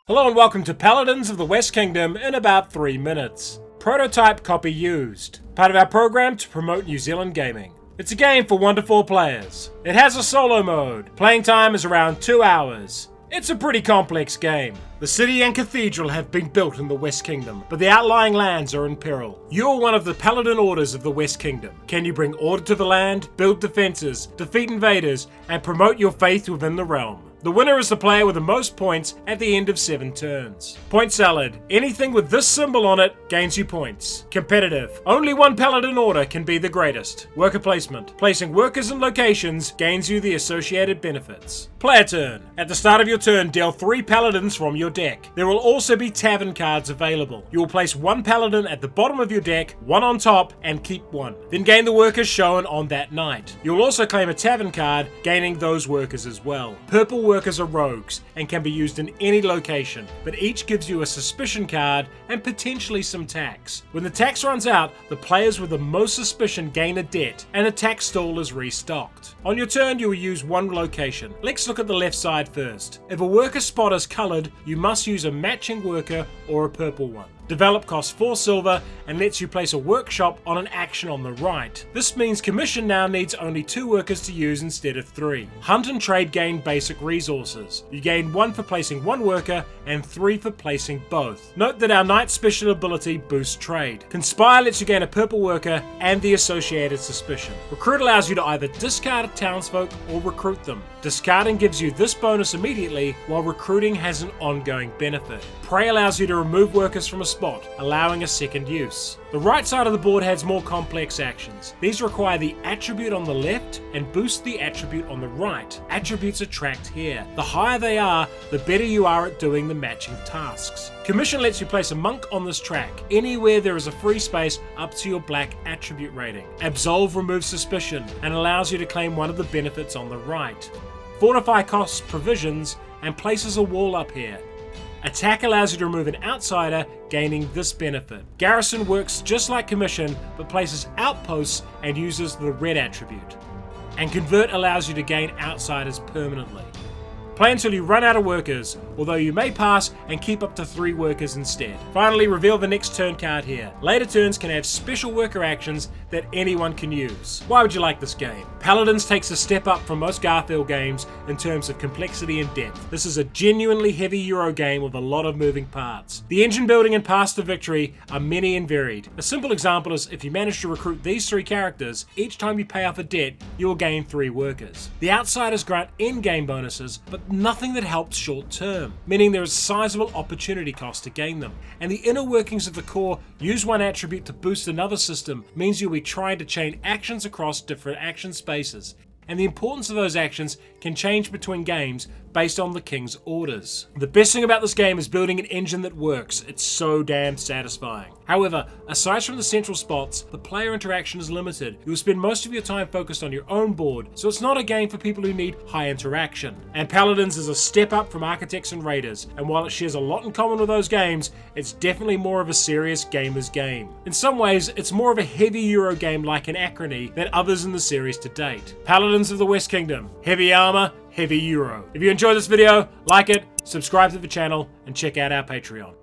Hello and welcome to Paladins of the West Kingdom in about 3 minutes. Prototype copy used. Part of our program to promote New Zealand gaming. It's a game for 1 to 4 players. It has a solo mode. Playing time is around 2 hours. It's a pretty complex game. The city and cathedral have been built in the West Kingdom, but the outlying lands are in peril. You're one of the Paladin orders of the West Kingdom. Can you bring order to the land, build defenses, defeat invaders, and promote your faith within the realm? The winner is the player with the most points at the end of 7 turns. Point salad. Anything with this symbol on it gains you points. Competitive. Only one Paladin order can be the greatest. Worker placement. Placing workers in locations gains you the associated benefits. Player turn. At the start of your turn, deal 3 Paladins from your deck. There will also be tavern cards available. You will place 1 Paladin at the bottom of your deck, 1 on top, and keep 1. Then gain the workers shown on that night. You will also claim a tavern card, gaining those workers as well. Purple workers are rogues and can be used in any location, but each gives you a suspicion card and potentially some tax. When the tax runs out, the players with the most suspicion gain a debt and the tax stall is restocked. On your turn, you will use 1 location. Let's look at the left side first. If a worker spot is coloured, you must use a matching worker or a purple one. Develop costs 4 silver and lets you place a workshop on an action on the right. This means commission now needs only 2 workers to use instead of 3. Hunt and trade gain basic resources. You gain 1 for placing 1 worker and 3 for placing both. Note that our knight's special ability boosts trade. Conspire lets you gain a purple worker and the associated suspicion. Recruit allows you to either discard townsfolk or recruit them. Discarding gives you this bonus immediately, while recruiting has an ongoing benefit. Prey allows you to remove workers from a spot, allowing a second use. The right side of the board has more complex actions. These require the attribute on the left and boost the attribute on the right. Attributes are tracked here. The higher they are, the better you are at doing the matching tasks. Commission lets you place a monk on this track, anywhere there is a free space up to your black attribute rating. Absolve removes suspicion and allows you to claim one of the benefits on the right. Fortify costs provisions and places a wall up here. Attack allows you to remove an outsider, gaining this benefit. Garrison works just like Commission, but places outposts and uses the red attribute. And Convert allows you to gain outsiders permanently. Play until you run out of workers, although you may pass and keep up to 3 workers instead. Finally, reveal the next turn card here. Later turns can have special worker actions that anyone can use. Why would you like this game? Paladins takes a step up from most Garphill games in terms of complexity and depth. This is a genuinely heavy Euro game with a lot of moving parts. The engine building and paths to victory are many and varied. A simple example is if you manage to recruit these 3 characters, each time you pay off a debt, you will gain 3 workers. The outsiders grant in-game bonuses, but nothing that helps short term, meaning there is sizable opportunity cost to gain them. And the inner workings of the core, use 1 attribute to boost another system, means you'll be trying to chain actions across different action spaces. And the importance of those actions can change between games based on the king's orders. The best thing about this game is building an engine that works. It's so damn satisfying. However, aside from the central spots, the player interaction is limited. You'll spend most of your time focused on your own board, so it's not a game for people who need high interaction. And Paladins is a step up from Architects and Raiders, and while it shares a lot in common with those games, it's definitely more of a serious gamer's game. In some ways, it's more of a heavy Euro game like Anachrony than others in the series to date. Paladins of the West Kingdom. Heavy armor, heavy Euro. If you enjoyed this video, like it, subscribe to the channel, and check out our Patreon.